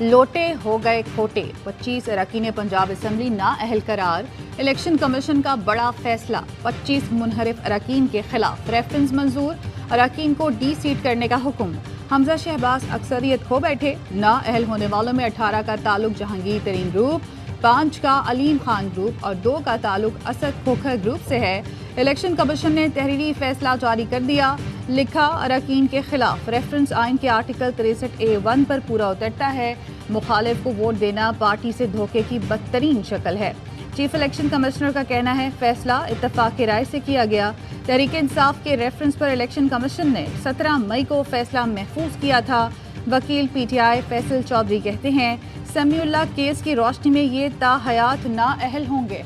लोटे हो गए खोटे, 25 अरकान पंजाब असम्बली नाअहल करार। इलेक्शन कमीशन का बड़ा फैसला, 25 मुनहरिफ अरकान के खिलाफ रेफरेंस मंजूर, अरकान को डी सीट करने का हुक्म। हमजा शहबाज अक्सरियत खो बैठे, नाअहल होने वालों में 18 का ताल्लुक जहांगीर तरीन ग्रुप, 5 का अलीम खान ग्रुप और 2 का ताल्लुक असद खोखर ग्रुप से है। इलेक्शन कमीशन ने तहरीरी फैसला जारी कर दिया। लिखा, अरकान के खिलाफ रेफरेंस आइन के आर्टिकल 63A1 पर पूरा उतरता है। मुखालिफ को वोट देना पार्टी से धोखे की बदतरीन शक्ल है। चीफ इलेक्शन कमिश्नर का कहना है फैसला इत्तफाक की राय से किया गया। तहरीक इंसाफ के रेफरेंस पर इलेक्शन कमीशन ने 17 मई को फैसला महफूज किया था। वकील PTI फैसल चौधरी कहते हैं समीउल्लाह केस की रोशनी में ये ताहयात नाअहल होंगे।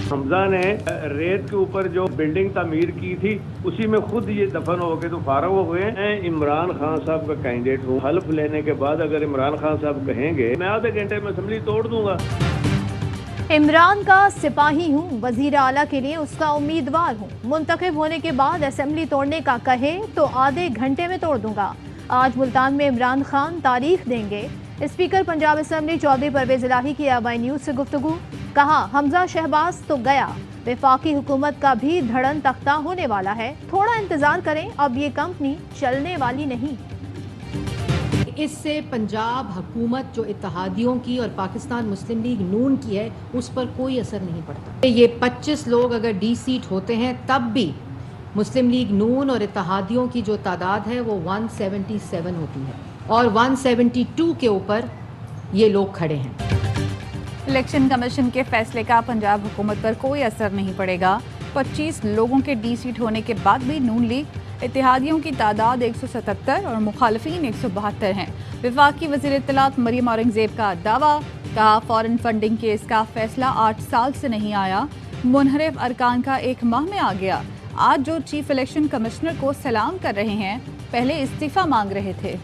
हमजा ने रेत के ऊपर जो बिल्डिंग तामीर की थी उसी में खुद ये दफन हो गए तो फारग हो गए। मैं इमरान खान साहब का कैंडिडेट हूँ। हल्फ लेने के बाद अगर इमरान खान साहब कहेंगे मैं आधे घंटे में असेंबली तोड़ दूंगा। इमरान का सिपाही हूँ, वजीर आला के लिए उसका उम्मीदवार हूँ। मुंतखब होने के बाद असेंबली तोड़ने का कहे तो आधे घंटे में तोड़ दूंगा। आज मुल्तान में इमरान खान तारीख देंगे। स्पीकर पंजाब असेंबली चौधरी परवेज इलाही की AY न्यूज से गुफ्तगू। कहा, हमजा शहबाज तो गया, वफाकी हुकूमत का भी धड़न तख्ता होने वाला है। थोड़ा इंतजार करें, अब ये कंपनी चलने वाली नहीं। इससे पंजाब हुकूमत जो इत्तेहादियों की और पाकिस्तान मुस्लिम लीग नून की है उस पर कोई असर नहीं पड़ता। ये 25 लोग अगर डी सीट होते हैं तब भी मुस्लिम लीग नून और इत्तेहादियों की जो तादाद है वो 177 होती है और 172 के ऊपर ये लोग खड़े हैं। इलेक्शन कमीशन के फैसले का पंजाब हुकूमत पर कोई असर नहीं पड़ेगा। 25 लोगों के डी सीट होने के बाद भी नून लीग इत्तेहादियों की तादाद 177 और मुखालिफिन 172 हैं। वफाकी वज़ीर इत्तलात मरियम औरंगजेब का दावा। कहा, फॉरेन फंडिंग केस का फैसला 8 साल से नहीं आया, मुनहरिफ अरकान का 1 माह में आ गया। आज जो चीफ इलेक्शन कमिश्नर को सलाम कर रहे हैं पहले इस्तीफा मांग रहे थे।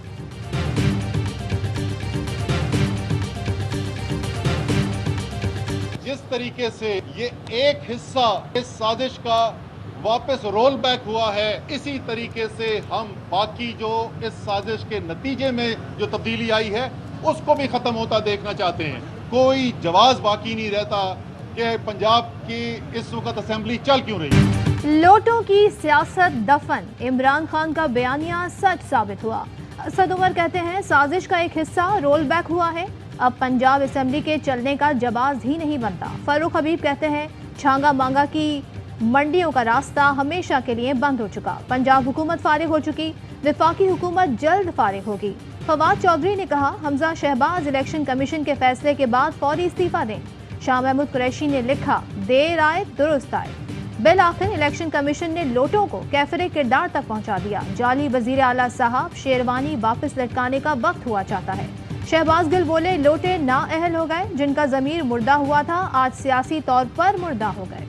जिस तरीके से ये एक हिस्सा इस साजिश का वापस रोल बैक हुआ है, इसी तरीके से हम बाकी जो इस साजिश के नतीजे में जो तब्दीली आई है उसको भी खत्म होता देखना चाहते हैं। कोई जवाब बाकी नहीं रहता कि पंजाब की इस वक्त असेंबली चल क्यों रही है। लोटों की सियासत दफन, इमरान खान का बयानिया सच साबित हुआ। असद उमर कहते हैं साजिश का एक हिस्सा रोल बैक हुआ है, अब पंजाब असेंबली के चलने का जवाब ही नहीं बनता। फारूक हबीब कहते हैं छांगा मांगा की मंडियों का रास्ता हमेशा के लिए बंद हो चुका, पंजाब हुकूमत फारिग हो चुकी, वफाकी हुकूमत जल्द फारिग होगी। फवाद चौधरी ने कहा हमजा शहबाज इलेक्शन कमीशन के फैसले के बाद फौरी इस्तीफा दें। शाह महमूद कुरैशी ने लिखा, देर आए दुरुस्त आए। बिल आखिर इलेक्शन कमीशन ने लोटों को कैफरे किरदार तक पहुंचा दिया। जाली वजीर आला साहब शेरवानी वापस लटकाने का वक्त हुआ चाहता है। शहबाज गिल बोले, लोटे नाअहल हो गए, जिनका जमीर मुर्दा हुआ था आज सियासी तौर पर मुर्दा हो गए।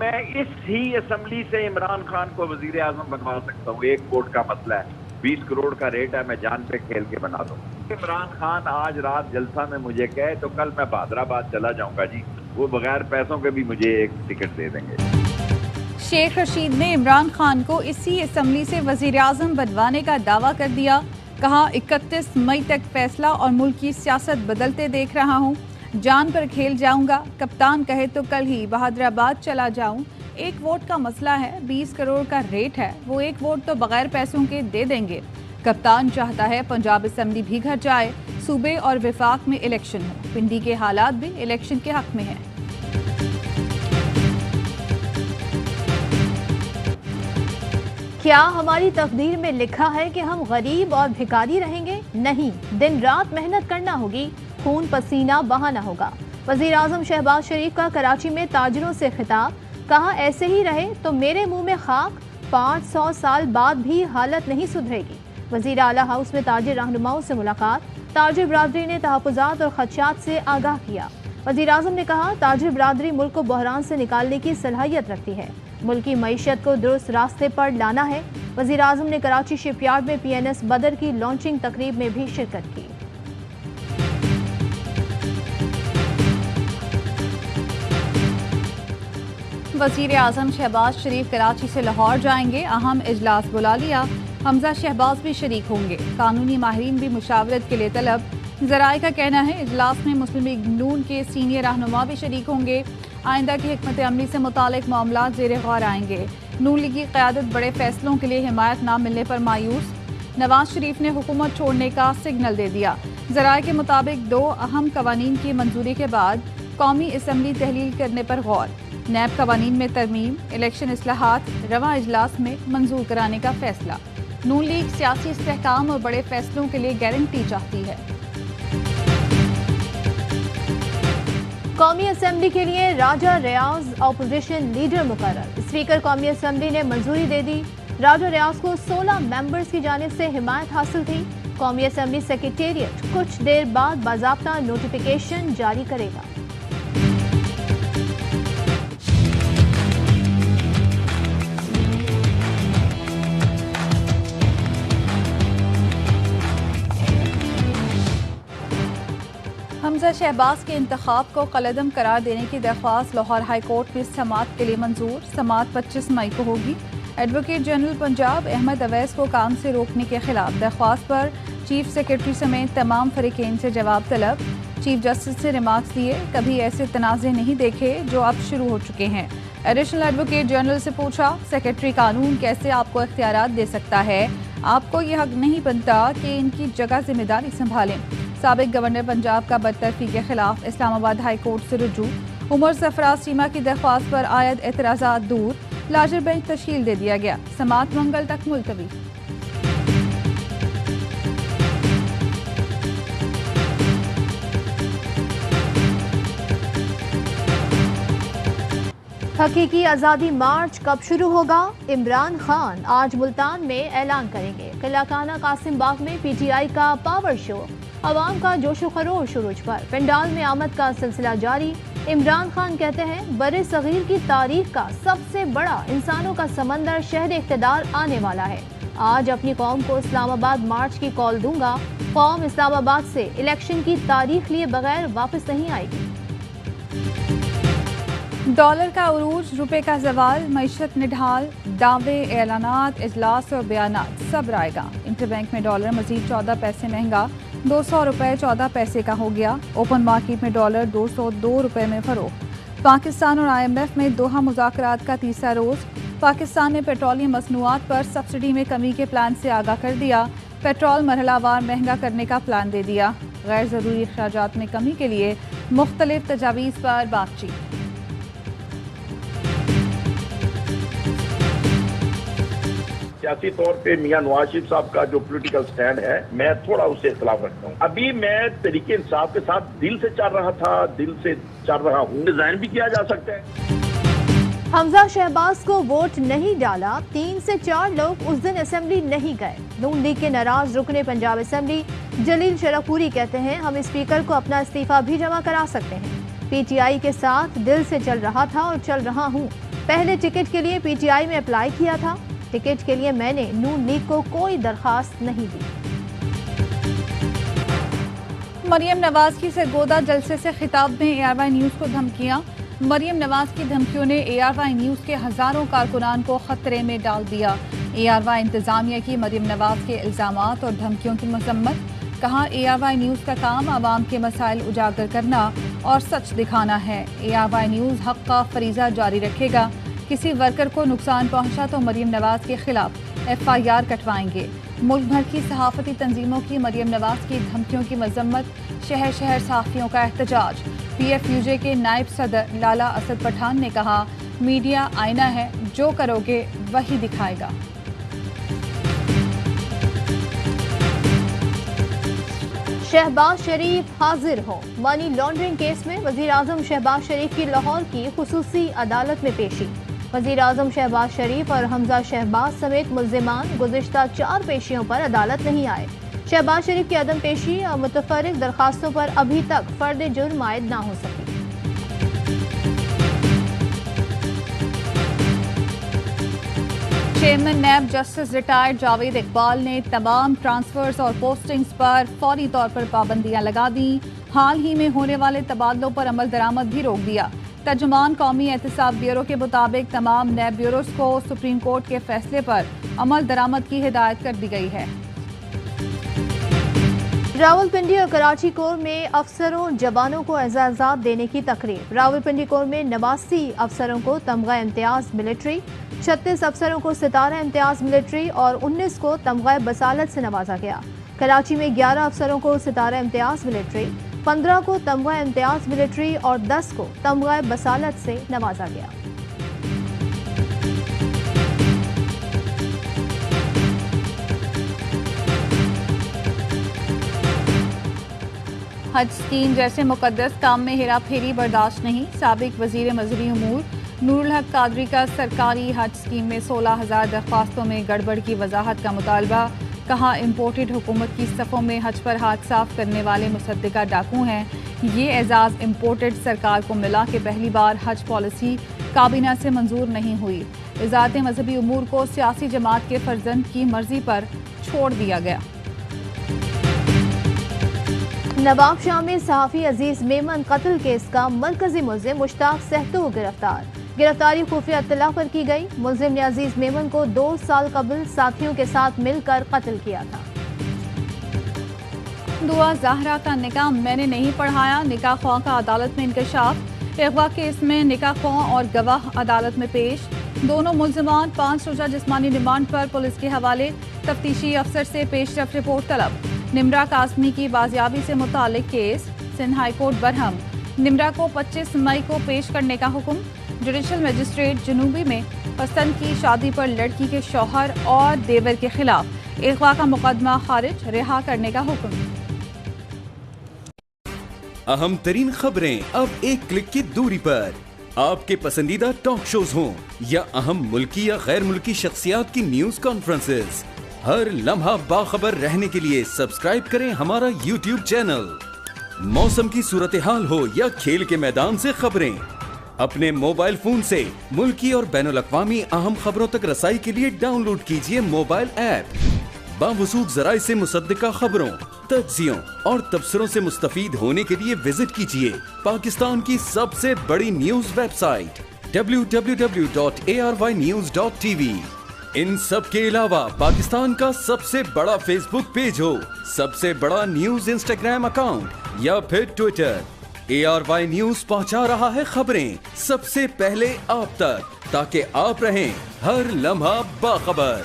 मैं इस ही असेंबली से इमरान खान को वजीर आजम बनवा सकता हूँ। एक वोट का मसला है, 20 करोड़ का रेट है, मैं जान पे खेल के बना दूँ। इमरान खान आज रात जलसा में मुझे कहे तो कल मैं बहादराबाद चला जाऊंगा जी, वो बगैर पैसों के भी मुझे एक टिकट दे देंगे। शेख रशीद ने इमरान खान को इसी असेंबली से वजीर आजम बनवाने का दावा कर दिया। कहा, 31 मई तक फैसला और मुल्क की सियासत बदलते देख रहा हूँ, जान पर खेल जाऊंगा। कप्तान कहे तो कल ही बहादराबाद चला जाऊं। एक वोट का मसला है, 20 करोड़ का रेट है, वो एक वोट तो बगैर पैसों के दे देंगे। कप्तान चाहता है पंजाब असेंबली भी घर जाए, सूबे और विफाक में इलेक्शन हो। पिंडी के हालात भी इलेक्शन के हक में हैं। क्या हमारी तकदीर में लिखा है कि हम गरीब और भिखारी रहेंगे? नहीं, दिन रात मेहनत करना होगी, खून पसीना बहाना होगा। वजीर आजम शहबाज शरीफ का कराची में ताजिरों से खिताब। कहा, ऐसे ही रहे तो मेरे मुंह में खाक, 500 साल बाद भी हालत नहीं सुधरेगी। वजीर आला हाउस में ताजिर रहनुमाओं से मुलाकात। ताजिर बरादरी ने तहफ़्फ़ुज़ात और खदशात से आगाह किया। वजीर आजम ने कहा, ताजिर बरादरी मुल्क को बहरान से निकालने की सलाहियत रखती है, मुल्क की मईशत को दुरुस्त रास्ते पर लाना है। वजीर आजम ने कराची शिपयार्ड में PNS बदर की लॉन्चिंग तकरीब में भी शिरकत की। वजीर आजम शहबाज शरीफ कराची से लाहौर जाएंगे, अहम इजलास बुला लिया। हमजा शहबाज भी शरीक होंगे। कानूनी माहिरीन भी मुशावरत के लिए तलब। जराए का कहना है इजलास में मुस्लिम लीग नून के सीनियर रहनुमा भी शरीक होंगे। आइंदा की हिकमत अमली से मुतालिक मामला ज़ेर गौर आएंगे। नून लीग की क़यादत बड़े फैसलों के लिए हिमायत न मिलने पर मायूस। नवाज शरीफ ने हुकूमत छोड़ने का सिग्नल दे दिया। जराए के मुताबिक 2 अहम कवानीन की मंजूरी के बाद कौमी असम्बली तहलील करने पर गौर। नैब कवानीन में तरमीम, इलेक्शन इस्लाहात रवा इजलास में मंजूर कराने का फैसला। नून लीग सियासी इस्तेहकाम और बड़े फैसलों के लिए गारंटी चाहती है। कौमी असम्बली के लिए राजा रियाज अपोजिशन लीडर मुकर्रर। स्पीकर कौमी असम्बली ने मंजूरी दे दी। राजा रियाज को 16 मेंबर्स की जानिब से हिमायत हासिल थी। कौमी असम्बली सेक्रेटेरिएट कुछ देर बाद बाज़ाब्ता नोटिफिकेशन जारी करेगा। हमजा शहबाज के इंतखाब को कलअदम करार देने की दरख्वास्त लाहौर हाई कोर्ट में समाअत के लिए मंजूर। समाअत 25 मई को होगी। एडवोकेट जनरल पंजाब अहमद अवैस को काम से रोकने के खिलाफ दरख्वास्त पर चीफ सेक्रेटरी समेत तमाम फरीकेन से जवाब तलब। चीफ जस्टिस ने रिमार्क्स दिए, कभी ऐसे तनाज़े नहीं देखे जो अब शुरू हो चुके हैं। एडिशनल एडवोकेट जनरल से पूछा, सेक्रेटरी कानून कैसे आपको इख्तियारात दे सकता है? आपको यह हक नहीं बनता कि इनकी जगह जिम्मेदारी संभालें। साबिक गवर्नर पंजाब का बदतरफी के खिलाफ इस्लामाबाद हाई कोर्ट से रुजू। उमर सरफराज सीमा की दरख्वास्त पर आयद एतराज़ात दूर। लार्जर बेंच तश्कील दे दिया गया। समाअत मंगल तक मुलतवी। हकीकी आज़ादी मार्च कब शुरू होगा? इमरान खान आज मुल्तान में ऐलान करेंगे। किला खाना कासिम बाग में पीटीआई का पावर शो। अवाम का जोशो खरोश शुरूज पर। पंडाल में आमद का सिलसिला जारी। इमरान खान कहते हैं बरे सगीर की तारीख का सबसे बड़ा इंसानों का समंदर शहर इख्तिदार आने वाला है। आज अपनी कौम को इस्लामाबाद मार्च की कॉल दूंगा। कौम इस्लामाबाद से इलेक्शन की तारीख लिए बगैर वापस नहीं आएगी। डॉलर का उरूज, रुपए का जवाल, मईशत निढाल, दावे, ऐलानात, इजलास और बयानात सब आएगा। इंटरबैंक में डॉलर मजीद 14 पैसे महंगा, 200 रुपये 14 पैसे का हो गया। ओपन मार्केट में डॉलर 202 रुपये में फरोख्त। पाकिस्तान और IMF में दोहा मुज़ाकरात का तीसरा रोज। पाकिस्तान ने पेट्रोलियम मसनूआत पर सब्सिडी में कमी के प्लान से आगाह कर दिया। पेट्रोल मरहलावार महंगा करने का प्लान दे दिया। गैर ज़रूरी अखराजात में कमी के लिए मुख्तलिफ तजावीज़ पर बातचीत। सियासी तौर पे मियां नवाज शरीफ साहब का जो पॉलिटिकल स्टैंड है, मैं थोड़ा उससे इख्तिलाफ रखता हूँ। अभी मैं तरीके इंसाफ के साथ दिल से चल रहा था, दिल से चल रहा हूँ। डिजाइन भी किया जा सकता है। हमजा शहबाज को वोट नहीं डाला, 3 से 4 लोग उस दिन असेंबली नहीं गए। नून लीग के नाराज रुकने पंजाब असेंबली जलील शराफूरी कहते हैं हम स्पीकर को अपना इस्तीफा भी जमा करा सकते हैं। पीटीआई के साथ दिल से चल रहा था और चल रहा हूँ। पहले टिकट के लिए पीटीआई में अप्लाई किया था। टिकट के लिए मैंने नून लीग को कोई दरखास्त नहीं दी। मरियम नवाज की सरगोदा जलसे से खिताब में ARY न्यूज़ को धमकियां। मरियम नवाज की धमकियों ने ARY न्यूज़ के हजारों कारकुनान को खतरे में डाल दिया। ARY इंतजामिया की मरियम नवाज के इल्जामात और धमकियों की मजम्मत। कहा ARY न्यूज़ का काम आवाम के मसाइल उजागर करना और सच दिखाना है। ARY न्यूज़ हक का फरीजा जारी रखेगा। किसी वर्कर को नुकसान पहुंचा तो मरियम नवाज के खिलाफ FIR कटवाएंगे। मुल्क भर की सहाफती तंजीमों की मरियम नवाज की धमकियों की मजम्मत। शहर शहर सहाफियों का एहतजाज। PFUJ के नायब सदर लाला असद पठान ने कहा मीडिया आईना है, जो करोगे वही दिखाएगा। शहबाज शरीफ हाजिर हो। मनी लॉन्ड्रिंग केस में वजीर आजम शहबाज शरीफ की लाहौर की खुसूसी अदालत में पेशी। वजीर आजम शहबाज शरीफ और हमजा शहबाज समेत मुल्जिमान गुज़िश्ता 4 पेशियों पर अदालत नहीं आए। शहबाज शरीफ की अदम पेशी और मुतफर्रिक दरखास्तों पर अभी तक फर्द जुर्म आयद ना हो सकी। चेयरमैन नैब जस्टिस रिटायर्ड जावेद इकबाल ने तमाम ट्रांसफर्स और पोस्टिंग्स पर फौरी तौर पर पाबंदियां लगा दी। हाल ही में होने वाले तबादलों पर अमल दरामद भी रोक दिया। तर्जुमान कौमी एहतसाब ब्यूरो के मुताबिक तमाम नए ब्यूरोज को सुप्रीम कोर्ट के फैसले पर अमल दरामद की हिदायत कर दी गई है। रावलपिंडी और कराची कोर में अफसरों जवानों को एजाज़ात देने की तकरीब। रावलपिंडी कोर में 89 अफसरों को तमगा इम्तियाज मिलिट्री, 36 अफसरों को सितारा इम्तियाज मिलिट्री और 19 को तमगा बसालत से नवाजा गया। कराची में 11 अफसरों को सितारा इम्तियाज मिलिट्री, 15 को तमगा इम्तियाज मिलिट्री और 10 को तमगा बसालत से नवाजा गया। हज स्कीम जैसे मुकद्दस काम में हेरा फेरी बर्दाश्त नहीं। साबिक वजीर मजहबी उमूर नूरुल हक कादरी का सरकारी हज स्कीम में 16,000 दरख्वास्तों में गड़बड़ की वजाहत का मुतालबा। कहा इम्पोर्टेड हुकूमत की सफ़ों में हज पर हाथ साफ करने वाले मुसद्दिका डाकू हैं। ये एजाज़ इम्पोर्टेड सरकार को मिला कि पहली बार हज पॉलिसी काबीना से मंजूर नहीं हुई। वज़ारत मजहबी उमूर को सियासी जमात के फर्जंद की मर्जी पर छोड़ दिया गया। नवाब शाह में सहाफ़ी अजीज मेमन कत्ल केस का मरकजी मुल्जिम मुश्ताक सहतो गिरफ्तार। गिरफ्तारी खुफिया इत्तला पर की गई। मुल्जिम ने अजीज मेमन को 2 साल कबल साथियों के साथ मिलकर कत्ल किया था। दुआ ज़हरा का निकाह मैंने नहीं पढ़ाया, निकाह ख्वाह का अदालत में इंकशाफ। अगवा केस में निकाह ख्वाह और गवाह अदालत में पेश। दोनों मुल्जिमान 5 रोजा जिस्मानी रिमांड पर पुलिस के हवाले। तफ्तीशी अफसर से पेशरफ रिपोर्ट तलब। निमरा कासमी की बाजियाबी से मुतालिक case Sindh high court Barham. Nimra को 25 मई को पेश करने का हुक्म। जुडिशल मजिस्ट्रेट जनूबी में पसंद की शादी पर लड़की के शौहर और देवर के खिलाफ अगवा का मुकदमा खारिज, रिहा करने का हुक्म। अहम तरीन खबरें अब एक क्लिक की दूरी पर। आपके पसंदीदा टॉक शोज हों या अहम मुल्की या गैर मुल्की शख्सियात की न्यूज कॉन्फ्रेंसेस, हर लम्हा बाखबर रहने के लिए सब्सक्राइब करें हमारा YouTube चैनल। मौसम की सूरत हाल हो या खेल के मैदान से खबरें, अपने मोबाइल फोन से मुल्की और बैनुल-अक़वामी अहम खबरों तक रसाई के लिए डाउनलोड कीजिए मोबाइल ऐप। बावसूख ज़राए से मुसद्दिका खबरों, तज्ज़ियों और तबसरों से मुस्तफ़ीद होने के लिए विजिट कीजिए पाकिस्तान की सबसे बड़ी न्यूज वेबसाइट www.arYnews.tv। इन सब के अलावा पाकिस्तान का सबसे बड़ा फेसबुक पेज हो, सबसे बड़ा न्यूज इंस्टाग्राम अकाउंट या फिर ट्विटर, ARY न्यूज पहुंचा रहा है खबरें सबसे पहले आप तक, ताकि आप रहें हर लम्हा बाखबर।